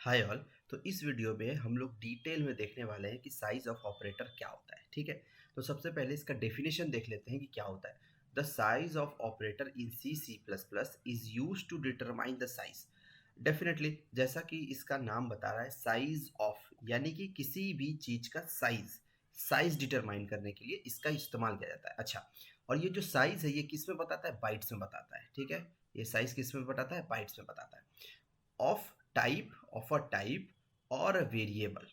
Hi all. तो इस video में हम लोग डिटेल में देखने वाले हैं कि साइज ऑफ ऑपरेटर क्या होता है। ठीक है, तो सबसे पहले इसका डेफिनेशन देख लेते हैं कि क्या होता है। The size of operator in C C plus plus is use to determine the size. Definitely जैसा कि इसका नाम बता रहा है, साइज ऑफ यानी कि किसी भी चीज का साइज साइज डिटरमाइन करने के लिए इसका इस्तेमाल किया जाता है। अच्छा, और ये जो साइज है ये किस में बताता है? बाइट्स में बताता है। ठीक है, ये साइज किस में बताता है? बाइट्स में बताता है। ऑफ अ टाइप और अ वेरिएबल।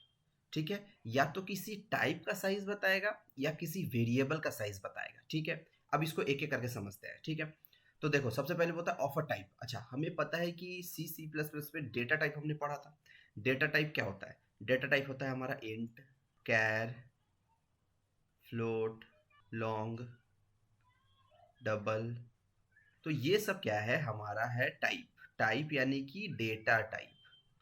ठीक है, या तो किसी टाइप का साइज बताएगा या किसी वेरिएबल का साइज बताएगा। ठीक है, अब इसको एक एक करके समझते हैं। ठीक है, तो देखो सबसे पहले होता है ऑफ अ टाइप। अच्छा, हमें पता है कि सी सी प्लस प्लस में डेटा टाइप हमने पढ़ा था। डेटा टाइप क्या होता है? डेटा टाइप होता है हमारा इंट, कैर, फ्लोट, लॉन्ग, डबल। तो ये सब क्या है? हमारा है टाइप। टाइप यानी कि डेटा टाइप।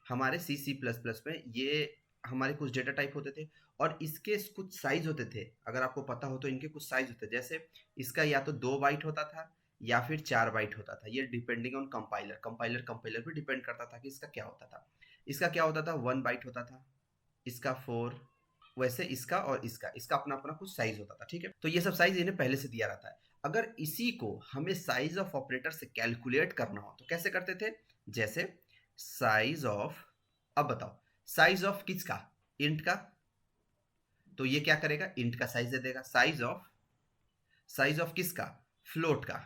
हमारे सी सी प्लस प्लस में ये हमारे कुछ डेटा टाइप होते थे और इसके कुछ साइज होते थे। अगर आपको पता हो तो इनके कुछ साइज होते थे। जैसे इसका या तो 2 बाइट होता था या फिर 4 बाइट होता था। ये depending on compiler compiler compiler पे डिपेंड करता था कि इसका क्या होता था। इसका क्या होता था? 1 बाइट होता था, इसका 4। वैसे इसका और इसका इसका अपना अपना कुछ साइज होता था। ठीक है, तो ये सब साइज इन्हें पहले से दिया रहता है। अगर इसी को हमें साइज ऑफ ऑपरेटर से कैलकुलेट करना हो तो कैसे करते थे? जैसे साइज ऑफ, अब बताओ, साइज ऑफ किसका? इंट का। तो ये क्या करेगा? इंट का साइज दे देगा। साइज ऑफ किसका? फ्लोट का।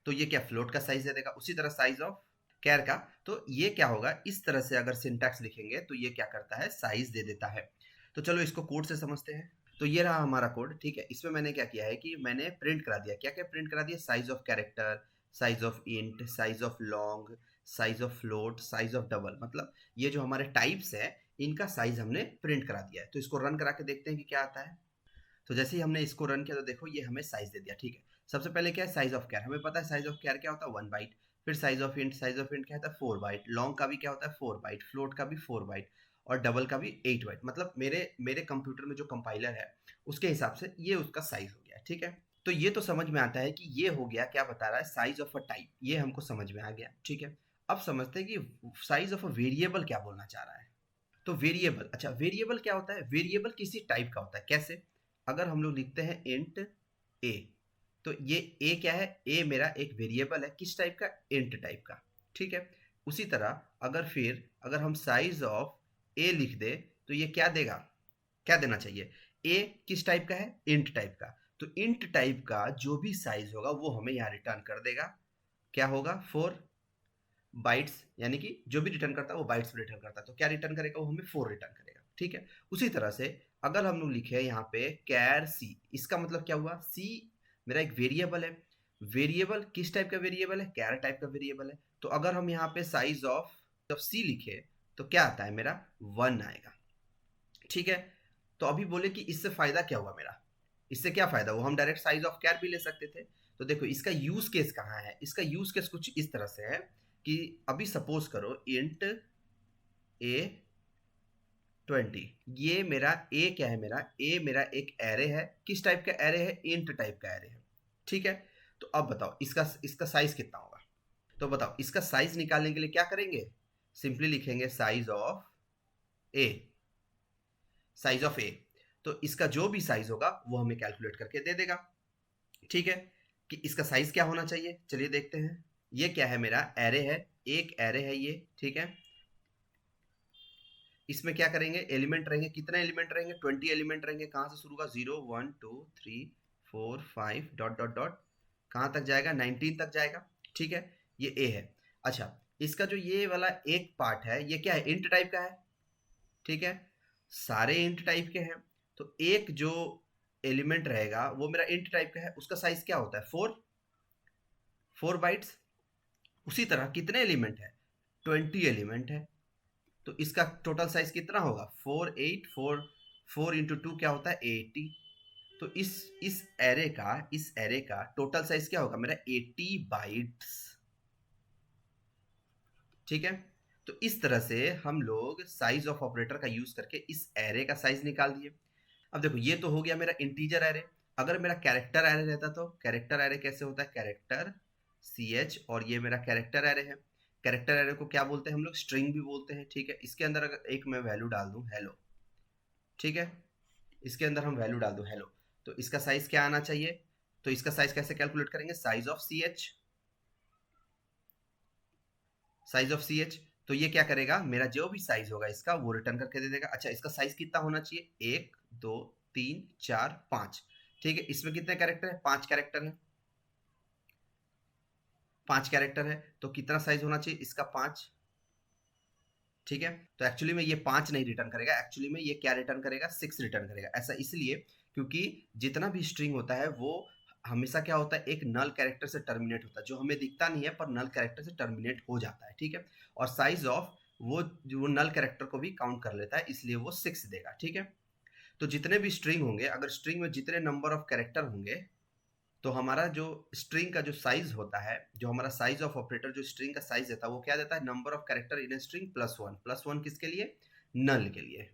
तो ये क्या? फ्लोट का साइज दे देगा। उसी तरह साइज ऑफ कैर का। तो ये क्या होगा? इस तरह से अगर सिंटैक्स लिखेंगे तो ये क्या करता है? साइज दे देता है। तो चलो इसको कोड से समझते हैं। तो ये रहा हमारा कोड। ठीक है, इसमें मैंने क्या किया है कि मैंने प्रिंट करा दिया। क्या क्या प्रिंट करा दिया? Size of character, size of int, size of long, size of float, size of double. मतलब ये जो हमारे टाइप्स है इनका साइज हमने प्रिंट करा दिया है। तो इसको रन करा के देखते हैं कि क्या आता है। तो जैसे ही हमने इसको रन किया तो देखो ये हमें साइज दे दिया। ठीक है, सबसे पहले क्या है? साइज ऑफ कैर। हमें पता है साइज ऑफ कैर क्या होता है? 1 बाइट। फिर साइज ऑफ इंट क्या होता है? 4 बाइट। लॉन्ग का भी क्या होता है? 4 बाइट। फ्लोट का भी 4 बाइट। और डबल का भी 8 बाइट। मतलब मेरे मेरे कंप्यूटर में जो कंपाइलर है उसके हिसाब से ये उसका साइज हो गया है। ठीक है, तो ये तो समझ में आता है कि ये हो गया, क्या बता रहा है? Size of a type. ये हमको समझ में आ गया। ठीक है, अब समझते हैं कि साइज ऑफ अ वेरिएबल क्या बोलना चाह रहा है। तो वेरिएबल, अच्छा वेरिएबल क्या होता है? वेरिएबल किसी टाइप का होता है। कैसे? अगर हम लोग लिखते हैं इंट ए, तो ये ए क्या है? ए मेरा एक वेरिएबल है। किस टाइप का? इंट टाइप का। ठीक है, उसी तरह अगर हम साइज ऑफ ए लिख दे तो ये क्या देगा? क्या देना चाहिए? ए किस टाइप का है? इंट टाइप का। तो इंट टाइप का जो भी साइज होगा वो हमें यहाँ रिटर्न कर देगा। क्या होगा? 4 बाइट्स। यानी कि जो भी रिटर्न करता है वो बाइट्स में रिटर्न करता है। तो क्या रिटर्न करेगा? वो हमें 4 रिटर्न करेगा। ठीक है, उसी तरह से अगर हम लोग लिखे यहाँ पे कैर सी, इसका मतलब क्या हुआ? सी मेरा एक वेरिएबल है। वेरिएबल किस टाइप का वेरिएबल है? कैर टाइप का वेरिएबल है। तो अगर हम यहाँ पे साइज ऑफ जब सी लिखे तो क्या आता है? मेरा 1 आएगा। ठीक है, तो अभी बोले कि इससे फायदा क्या हुआ मेरा? इससे क्या फायदा हुआ? हम डायरेक्ट साइज ऑफ कैर भी ले सकते थे। तो देखो इसका यूज केस कहाँ है? इसका यूज केस कुछ इस तरह से है कि अभी सपोज करो इंट ए 20। ये मेरा ए क्या है? मेरा एक एरे है। किस टाइप का एरे है? इंट टाइप का एरे है। ठीक है, तो अब बताओ इसका इसका साइज कितना होगा? तो बताओ इसका साइज निकालने के लिए क्या करेंगे? सिंपली लिखेंगे size of A. Size of A, तो इसका जो भी साइज होगा वो हमें कैलकुलेट करके दे देगा। ठीक है, कि इसका साइज क्या होना चाहिए? चलिए देखते हैं। ये क्या है? मेरा एरे है, एक एरे है ये। ठीक है, इसमें क्या करेंगे? एलिमेंट रहेंगे। कितने एलिमेंट रहेंगे? 20 एलिमेंट रहेंगे। कहाँ से शुरू होगा? 0 1 2 3 4 5 डॉट डॉट डॉट। कहाँ तक जाएगा? 19 तक जाएगा। ठीक है, ये ए है। अच्छा, इसका जो ये वाला एक पार्ट है ये क्या है? इंट टाइप का है। ठीक है, सारे इंट टाइप के हैं। तो एक जो एलिमेंट रहेगा वो मेरा इंट टाइप का है, उसका साइज क्या होता है? 4 बाइट्स। उसी तरह कितने एलिमेंट है? 20 एलिमेंट है। तो इसका टोटल साइज कितना होगा? 4 8 4 4 इंटू 2 क्या होता है? 80। तो इस एरे का टोटल साइज क्या होगा? मेरा 80 बाइट्स। ठीक है, तो इस तरह से हम लोग साइज ऑफ ऑपरेटर का यूज करके इस एरे का साइज निकाल दिए। अब देखो ये तो हो गया मेरा इंटीजर एरे। अगर मेरा कैरेक्टर एरे रहता तो कैरेक्टर एरे कैसे होता है? कैरेक्टर सी एच, और ये मेरा कैरेक्टर एरे है। कैरेक्टर एरे को क्या बोलते हैं हम लोग, स्ट्रिंग भी बोलते हैं, ठीक है। इसके अंदर अगर एक मैं वैल्यू डाल दूं हेलो, ठीक है, इसके अंदर हम वैल्यू डाल दूं हेलो, तो इसका साइज क्या आना चाहिए, तो इसका साइज कैसे कैलकुलेट करेंगे, size of C H, size of C H. तो ये क्या करेगा, मेरा जो भी साइज होगा इसका वो रिटर्न करके दे देगा। अच्छा, इसका साइज कितना होना चाहिए, 1 2 3 4 5, ठीक है। इसमें कितने कैरेक्टर है, 5 कैरेक्टर है, 5 कैरेक्टर है, तो कितना साइज होना चाहिए इसका, 5, ठीक है। तो एक्चुअली में ये 5 नहीं रिटर्न करेगा, एक्चुअली में ये क्या रिटर्न करेगा, 6 रिटर्न करेगा। ऐसा इसलिए क्योंकि जितना भी स्ट्रिंग होता है वो हमेशा क्या होता है, एक नल कैरेक्टर से टर्मिनेट होता है, जो हमें दिखता नहीं है पर नल कैरेक्टर से टर्मिनेट हो जाता है, ठीक है। और साइज ऑफ वो जो नल कैरेक्टर को भी काउंट कर लेता है, इसलिए वो 6 देगा, ठीक है। तो जितने भी स्ट्रिंग होंगे, अगर स्ट्रिंग में जितने नंबर ऑफ कैरेक्टर होंगे, तो हमारा जो स्ट्रिंग का जो साइज होता है, जो हमारा साइज ऑफ ऑपरेटर जो स्ट्रिंग का साइज देता है, वो क्या देता है, number of character in a string +1, +1 किसके लिए, नल के लिए।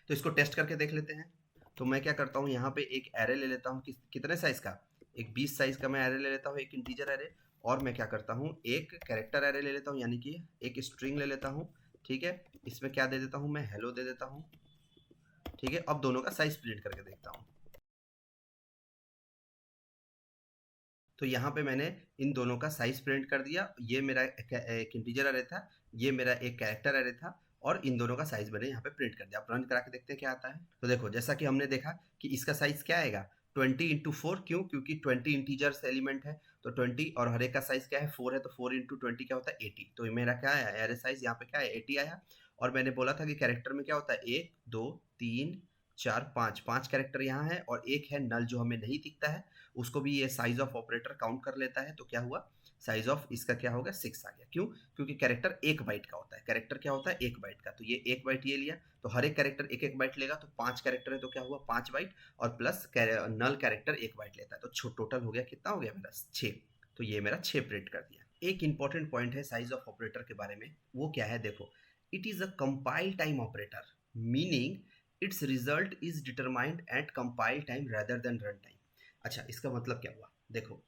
तो इसको टेस्ट करके देख लेते हैं। तो मैं क्या करता हूँ, यहाँ पे एक एरे ले लेता हूँ, कितने साइज का, एक 20 साइज का मैं एरे ले लेता हूँ, एक इंटीजर एरे। और मैं क्या करता हूँ, एक कैरेक्टर एरे ले लेता हूँ, यानी कि एक स्ट्रिंग ले लेता हूँ, ठीक है। इसमें क्या दे देता हूँ, मैं हेलो दे देता हूँ, ठीक है। अब दोनों का साइज प्रिंट करके देखता हूँ। तो यहाँ पे मैंने इन दोनों का साइज प्रिंट कर दिया। ये मेरा एक इंटीजर अरे था, ये मेरा एक कैरेक्टर अरे था, और इन दोनों का साइज मैंने यहाँ पे प्रिंट कर दिया। अब रन करा के देखते हैं क्या आता है। तो देखो, जैसा कि हमने देखा कि इसका साइज क्या आएगा, 20 × 4, क्यों, क्योंकि 20 इंटीजर्स एलिमेंट है, तो 20, और हर एक का साइज क्या है, 4 है, तो 4 × 20 क्या होता है, 80। तो मेरा क्या आया, एरे साइज यहाँ पे क्या है, 80 आया। और मैंने बोला था कि कैरेक्टर में क्या होता है, 1 2 3 4 5, 5 कैरेक्टर यहाँ है, और एक है नल जो हमें नहीं दिखता है, उसको भी ये साइज ऑफ ऑपरेटर काउंट कर लेता है। तो क्या हुआ, साइज ऑफ इसका क्या होगा, 6 आ गया। क्यों, क्योंकि कैरेक्टर 1 बाइट का होता है, कैरेक्टर क्या होता है, 1 बाइट का। तो ये 1 बाइट ये लिया, तो हर एक कैरेक्टर 1 1 बाइट लेगा, तो 5 कैरेक्टर है, तो क्या हुआ, 5 बाइट, और प्लस नल कैरेक्टर 1 बाइट लेता है, तो टोटल हो गया कितना, हो गया मेरा 6। तो ये मेरा 6 प्रिंट कर दिया। एक इंपॉर्टेंट पॉइंट है साइज ऑफ ऑपरेटर के बारे में, वो क्या है, देखो, it is a compile time operator, meaning it's result is determined eight compile time rather than run time. अच्छा, इसका मतलब क्या हुआ, देखो,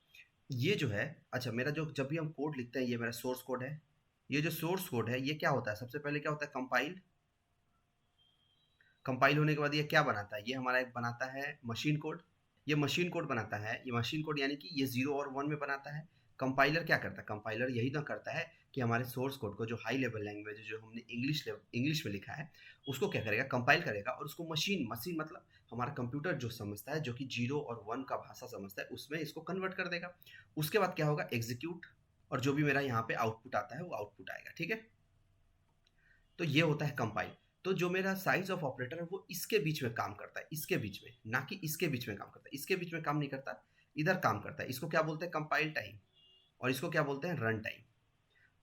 ये जो है, अच्छा, मेरा जो जब भी हम कोड लिखते हैं, ये मेरा सोर्स कोड है। ये जो सोर्स कोड है, ये क्या होता है, सबसे पहले क्या होता है, कंपाइल। कंपाइल होने के बाद ये क्या बनाता है, ये हमारा एक बनाता है मशीन कोड। ये मशीन कोड बनाता है, ये मशीन कोड यानी कि ये 0 और 1 में बनाता है। कंपाइलर क्या करता है, कंपाइलर यही ना करता है कि हमारे सोर्स कोड को, जो हाई लेवल लैंग्वेज है, जो हमने इंग्लिश में लिखा है, उसको क्या करेगा, कंपाइल करेगा, और उसको मशीन मशीन मतलब हमारा कंप्यूटर जो समझता है, जो कि 0 और 1 का भाषा समझता है, उसमें इसको कन्वर्ट कर देगा। उसके बाद क्या होगा, एग्जीक्यूट, और जो भी मेरा यहाँ पे आउटपुट आता है वो आउटपुट आएगा, ठीक है। तो ये होता है कंपाइल। तो जो मेरा साइज ऑफ ऑपरेटर है वो इसके बीच में काम करता है, इसके बीच में, ना कि इसके बीच में काम करता है। इसके बीच में काम नहीं करता, इधर काम करता है। इसको क्या बोलते हैं, कंपाइल टाइम, और इसको क्या बोलते हैं, रन टाइम।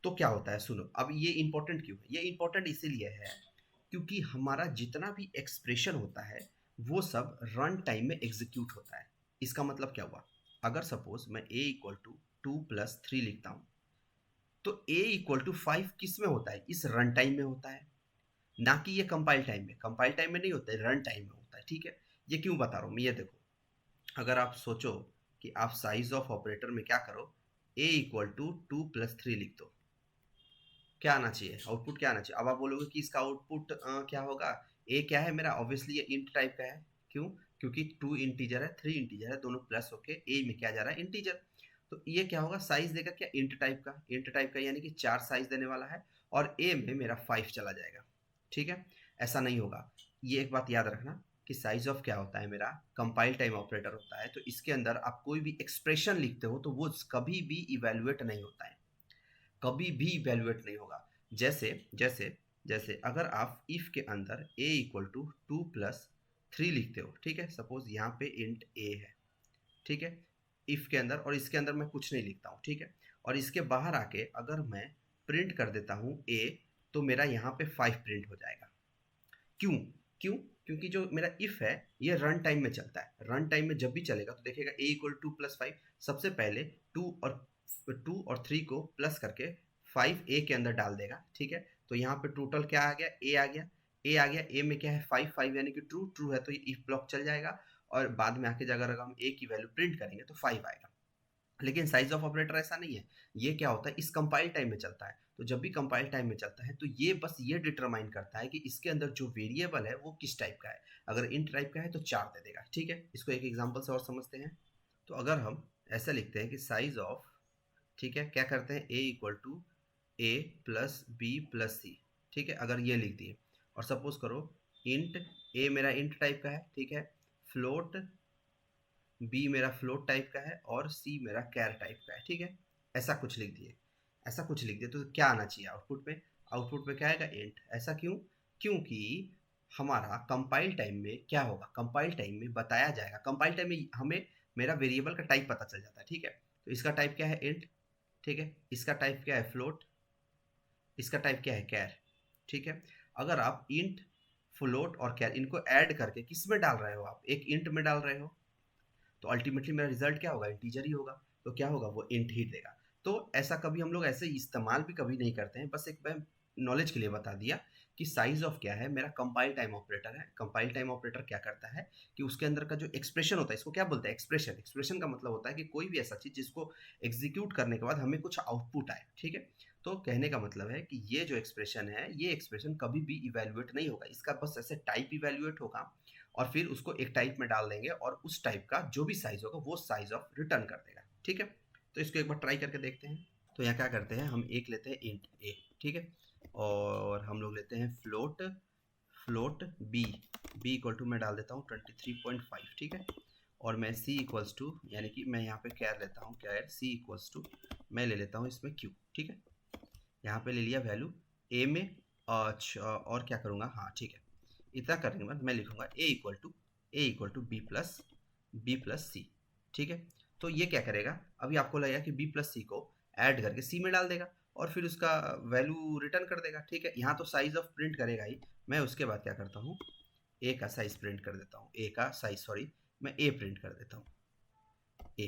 तो क्या होता है, सुनो, अब ये इंपॉर्टेंट क्यों है, ये इंपॉर्टेंट इसीलिए है क्योंकि हमारा जितना भी एक्सप्रेशन होता है वो सब रन टाइम में एग्जीक्यूट होता है। इसका मतलब क्या हुआ, अगर सपोज मैं a = 2 + 3 लिखता हूं, तो a = 5 किस में होता है, इस रन टाइम में होता है, ना कि ये कंपाइल टाइम में। कंपाइल टाइम में नहीं होता है, रन टाइम में होता है, ठीक है। ये क्यों बता रहा हूँ मैं, ये देखो, अगर आप सोचो कि आप साइज ऑफ ऑपरेटर में क्या करो, a = 2 + 3 लिख दो, क्या आना चाहिए, आउटपुट क्या आना चाहिए। अब आप बोलोगे कि इसका आउटपुट क्या होगा, ए क्या है मेरा, ऑब्वियसली ये इंट टाइप का है। क्यों, क्योंकि 2 इंटीजर है, 3 इंटीजर है, दोनों प्लस होके ए में क्या जा रहा है, इंटीजर। तो ये क्या होगा, साइज देगा क्या, इंट टाइप का, इंट टाइप का यानी कि 4 साइज देने वाला है, और ए में मेरा 5 चला जाएगा, ठीक है। ऐसा नहीं होगा, ये एक बात याद रखना कि साइज ऑफ क्या होता है, मेरा कंपाइल टाइम ऑपरेटर होता है। तो इसके अंदर आप कोई भी एक्सप्रेशन लिखते हो तो वो कभी भी इवेल्युएट नहीं होता है, कभी भी इवेल्युएट नहीं होगा। जैसे जैसे जैसे अगर आप इफ के अंदर a = 2 + 3 लिखते हो, ठीक है, सपोज यहाँ पे इंट a है, ठीक है, इफ के अंदर, और इसके अंदर मैं कुछ नहीं लिखता हूँ, ठीक है, और इसके बाहर आके अगर मैं प्रिंट कर देता हूँ a, तो मेरा यहाँ पे 5 प्रिंट हो जाएगा। क्यों, क्यों, क्योंकि जो मेरा इफ है ये रन टाइम में चलता है, रन टाइम में जब भी चलेगा तो देखेगा a = 2 + 5, सबसे पहले 2 और 3 को प्लस करके 5 ए के अंदर डाल देगा, ठीक है। तो यहाँ पे टोटल क्या आ गया, ए आ गया, ए आ गया, ए में क्या है, 5 5 यानी कि ट्रू, ट्रू है तो ये इफ ब्लॉक चल जाएगा, और बाद में आके अगर हम ए की वैल्यू प्रिंट करेंगे तो 5 आएगा। लेकिन साइज ऑफ ऑपरेटर ऐसा नहीं है। ये क्या होता है, इस कंपाइल टाइम में चलता है। तो जब भी कंपाइल टाइम में चलता है तो ये बस ये डिटरमाइन करता है कि इसके अंदर जो वेरिएबल है वो किस टाइप का है। अगर इंट टाइप का है तो 4 दे देगा, ठीक है। इसको एक एग्जांपल से और समझते हैं। तो अगर हम ऐसा लिखते हैं कि साइज ऑफ, ठीक है, क्या करते हैं, A equal to A plus B plus C, ठीक है, अगर ये लिख दिए और सपोज करो इंट ए मेरा इंट टाइप का है, ठीक है, फ्लोट बी मेरा फ्लोट टाइप का है और सी मेरा कैर टाइप का है, ठीक है, ऐसा कुछ लिख दिए। ऐसा कुछ लिख दिए तो क्या आना चाहिए आउटपुट में? आउटपुट में क्या आएगा, इंट। ऐसा क्यों? क्योंकि हमारा कंपाइल टाइम में क्या होगा, कंपाइल टाइम में बताया जाएगा, कंपाइल टाइम में हमें मेरा वेरिएबल का टाइप पता चल जाता है, ठीक है। तो इसका टाइप क्या है, इंट, ठीक है, इसका टाइप क्या है, फ्लोट, इसका टाइप क्या है, कैर, ठीक है। अगर आप इंट, फ्लोट और कैर इनको ऐड करके किस में डाल रहे हो, आप एक इंट में डाल रहे हो, तो अल्टीमेटली मेरा रिजल्ट क्या होगा, इंटीजर ही होगा। तो क्या होगा, वो इंट ही देगा। तो ऐसा कभी हम लोग ऐसे इस्तेमाल भी कभी नहीं करते हैं, बस एक मैं नॉलेज के लिए बता दिया कि साइज ऑफ क्या है, मेरा कंपाइल टाइम ऑपरेटर है। कंपाइल टाइम ऑपरेटर क्या करता है कि उसके अंदर का जो एक्सप्रेशन होता है, इसको क्या बोलते हैं, एक्सप्रेशन। एक्सप्रेशन का मतलब होता है कि कोई भी ऐसा चीज जिसको एग्जीक्यूट करने के बाद हमें कुछ आउटपुट आए, ठीक है। तो कहने का मतलब है कि ये जो एक्सप्रेशन है, ये एक्सप्रेशन कभी भी इवेल्युएट नहीं होगा, इसका बस ऐसे टाइप इवेल्युएट होगा और फिर उसको एक टाइप में डाल देंगे और उस टाइप का जो भी साइज होगा वो साइज ऑफ रिटर्न कर देगा, ठीक है। तो इसको एक बार ट्राई करके देखते हैं। तो यहाँ क्या करते हैं, हम एक लेते हैं इंट ए, ठीक है, और हम लोग लेते हैं float, float B, B equal to मैं डाल देता हूँ 23.5, ठीक है, और मैं सी इक्वल्स टू, यानी कि मैं यहाँ पे कैर लेता हूँ, कैर सी इक्वल्स टू मैं ले लेता हूँ इसमें क्यू, ठीक है। यहाँ पे ले लिया वैल्यू ए में, और क्या करूँगा, हाँ ठीक है, इतना करने के बाद मैं लिखूंगा ए equal to be plus C, ठीक है। तो ये क्या करेगा, अभी आपको लगेगा कि बी प्लस सी को ऐड करके सी में डाल देगा और फिर उसका वैल्यू रिटर्न कर देगा, ठीक है। यहाँ तो साइज ऑफ प्रिंट करेगा ही। मैं उसके बाद क्या करता हूँ, ए का साइज प्रिंट कर देता हूँ, ए का साइज सॉरी, मैं ए प्रिंट कर देता हूँ, ए,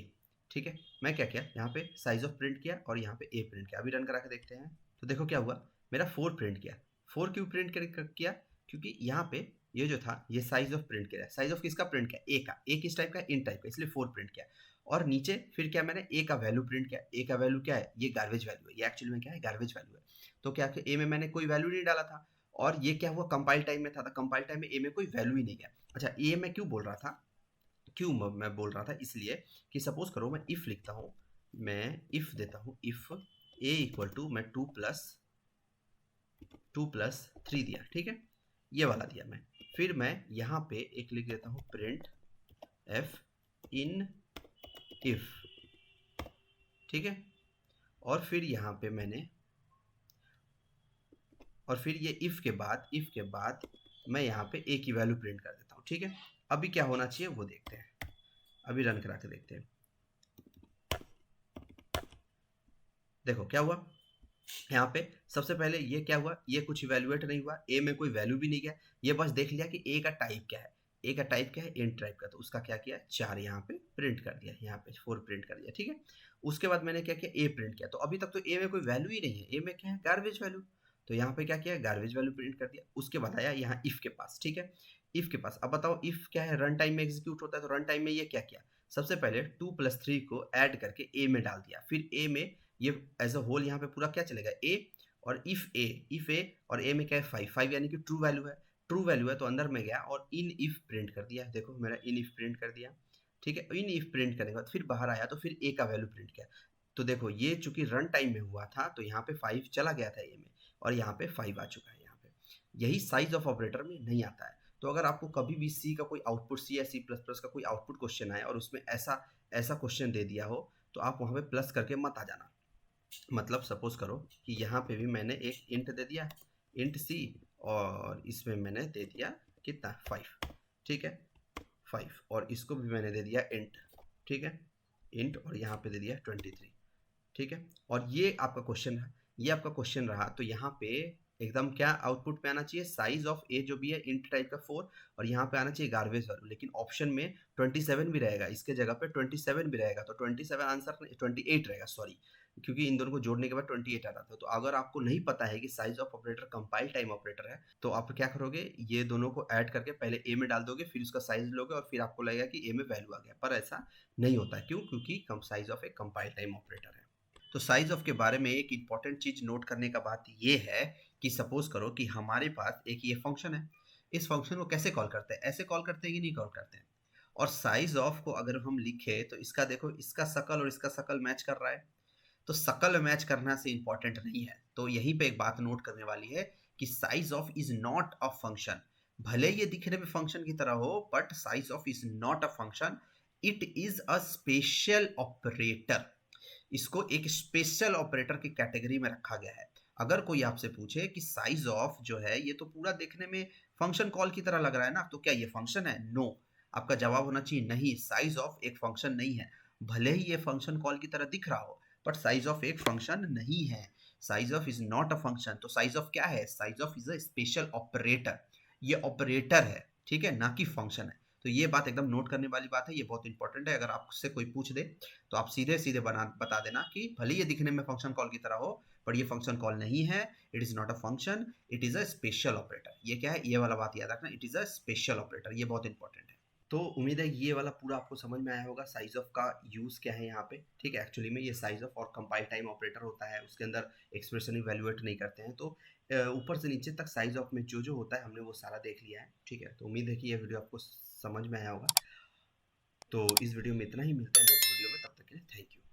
ठीक है। मैं क्या किया, यहाँ पे साइज ऑफ प्रिंट किया और यहाँ पे ए प्रिंट किया। अभी रन करा के देखते हैं। तो देखो क्या हुआ, मेरा 4 प्रिंट किया। 4 क्यों प्रिंट किया, क्योंकि यहाँ पे ये जो था ये साइज ऑफ प्रिंट किया, साइज ऑफ किसका प्रिंट किया, ए का। ए किस टाइप का, इन टाइप का, इसलिए 4 प्रिंट किया। और नीचे फिर क्या, मैंने ए का वैल्यू प्रिंट किया। ए का वैल्यू क्या है, ये गार्बेज वैल्यू है, ये एक्चुअली में क्या है, गार्बेज वैल्यू है। तो क्या ए में मैंने कोई वैल्यू नहीं डाला था और ये क्या हुआ, कंपाइल टाइम में था, कंपाइल टाइम में ए में कोई वैल्यू ही नहीं गया। अच्छा, ए में क्यों बोल रहा था, क्यों मैं बोल रहा था, इसलिए कि सपोज करो मैं इफ लिखता हूँ, मैं इफ देता हूँ, इफ ए इक्वल टू मैं 2 प्लस 3 दिया, ठीक है, ये वाला दिया मैं। फिर मैं यहाँ पे एक लिख देता हूँ प्रिंट एफ इन इफ, ठीक है, और फिर यहाँ पे मैंने, और फिर ये इफ के बाद मैं यहाँ पे ए की वैल्यू प्रिंट कर देता हूँ, ठीक है। अभी क्या होना चाहिए वो देखते हैं, अभी रन करा के देखते हैं। देखो क्या हुआ, यहाँ पे सबसे पहले ये क्या हुआ, ये कुछ इवेल्युएट नहीं हुआ, ए में कोई वैल्यू भी नहीं गया। ये बस देख लिया कि ए का टाइप क्या है, ए का टाइप क्या है, इंट टाइप का, तो उसका क्या किया, 4 यहाँ पे प्रिंट कर दिया, यहाँ पे 4 प्रिंट कर दिया, ठीक है। उसके बाद मैंने क्या किया, ए प्रिंट किया। तो अभी तक तो ए में कोई वैल्यू ही नहीं है, ए में क्या है, गार्बेज वैल्यू। तो यहाँ पे क्या किया, गार्बेज वैल्यू प्रिंट कर दिया। उसके बाद आया यहाँ इफ के पास, ठीक है, इफ के पास। अब बताओ इफ क्या है, रन टाइम में एग्जीक्यूट होता है। तो रन टाइम में ये क्या किया, सबसे पहले 2 + 3 को ऐड करके ए में डाल दिया। फिर ए में ये एज अ होल यहाँ पे पूरा क्या चलेगा, ए, और इफ ए और ए में क्या है, 5 यानी कि ट्रू वैल्यू है। ट्रू वैल्यू है तो अंदर में गया और इन इफ प्रिंट कर दिया। देखो मेरा इन इफ प्रिंट कर दिया, ठीक है। इन इफ प्रिंट करने के बाद फिर बाहर आया तो फिर ए का वैल्यू प्रिंट किया। तो देखो ये चूंकि रन टाइम में हुआ था तो यहाँ पे 5 चला गया था ए में और यहाँ पे 5 आ चुका है यहाँ पे। यही साइज ऑफ ऑपरेटर में नहीं आता है। तो अगर आपको कभी भी सी का कोई आउटपुट, सी या सी प्लस प्लस का कोई आउटपुट क्वेश्चन आए और उसमें ऐसा ऐसा क्वेश्चन दे दिया हो तो आप वहाँ पे प्लस करके मत आ जाना। मतलब सपोज करो कि यहाँ पे भी मैंने एक इंट दे दिया, इंट सी, और इसमें मैंने दे दिया कितना, 5, ठीक है, 5, और इसको भी मैंने दे दिया इंट, ठीक है, इंट, और यहाँ पे दे दिया 23, ठीक है। और ये आपका क्वेश्चन है, ये आपका क्वेश्चन रहा। तो यहाँ पे एकदम क्या आउटपुट पे आना चाहिए, साइज ऑफ ए जो भी है इंट टाइप का 4, और यहाँ पे आना चाहिए गार्बेज वैल्यू। लेकिन ऑप्शन में 27 भी रहेगा, इसके जगह पे 27 भी रहेगा, तो 27 आंसर 28 रहेगा, सॉरी क्योंकि इन दोनों को जोड़ने के बाद 28 आ रहा था। तो अगर आपको नहीं पता है कि size of operator compile time operator है, तो आप क्या करोगे, ये दोनों को ऐड करके पहले ए में डाल दोगे, फिर उसका साइज लोगे और फिर आपको लगेगा कि ए में वैल्यू आ गया। पर ऐसा नहीं होता। क्यों? क्योंकि साइज ऑफ एक कंपाइल टाइम ऑपरेटर है। तो साइज ऑफ के बारे में एक इंपॉर्टेंट चीज नोट करने का बात ये है कि सपोज करो कि हमारे पास एक ये फंक्शन है। इस फंक्शन को कैसे कॉल करते हैं? ऐसे कॉल करते हैं कि नहीं कॉल करते हैं? और साइज ऑफ को अगर हम लिखे तो इसका देखो, इसका शकल और इसका शकल मैच कर रहा है। तो शकल मैच करना से इंपॉर्टेंट नहीं है। तो यहीं पे एक बात नोट करने वाली है कि size of is not a function. भले ये दिखने में फंक्शन की तरह हो, but size of is not a function, it is a special operator. इसको एक स्पेशल ऑपरेटर की कैटेगरी में रखा गया है। अगर कोई आपसे पूछे कि साइज ऑफ जो है ये तो पूरा देखने में फंक्शन कॉल की तरह लग रहा है ना, तो क्या ये फंक्शन है? नो। आपका जवाब होना चाहिए नहीं, साइज ऑफ एक फंक्शन नहीं है। भले ही ये फंक्शन कॉल की तरह दिख रहा हो, बट साइज ऑफ एक फंक्शन नहीं है। Size of is not a function. तो साइज ऑफ क्या है? Size of is a special operator. ये ऑपरेटर है, ठीक है, ना कि फंक्शन है। तो ये बात एकदम नोट करने वाली बात है, ये बहुत इंपॉर्टेंट है। अगर आपसे कोई पूछ दे तो आप सीधे सीधे बता देना कि भले ये दिखने में फंक्शन कॉल की तरह हो, पर ये फंक्शन कॉल नहीं है। It is not a function, it is a special operator. ये क्या है? ये वाला बात याद रखना, it is a special operator. ये बहुत इंपॉर्टेंट है। तो उम्मीद है ये वाला पूरा आपको समझ में आया होगा, साइज ऑफ का यूज क्या है यहाँ पे। ठीक है, एक्चुअली में ये साइज ऑफ और कंपाइल टाइम ऑपरेटर होता है, उसके अंदर एक्सप्रेशन इवैल्यूएट नहीं करते हैं। तो ऊपर से नीचे तक साइज ऑफ में जो जो होता है हमने वो सारा देख लिया है। ठीक है, तो उम्मीद है कि ये वीडियो आपको समझ में आया होगा। तो इस वीडियो में इतना ही, मिलता है नेक्स्ट वीडियो में, तब तक के लिए थैंक यू।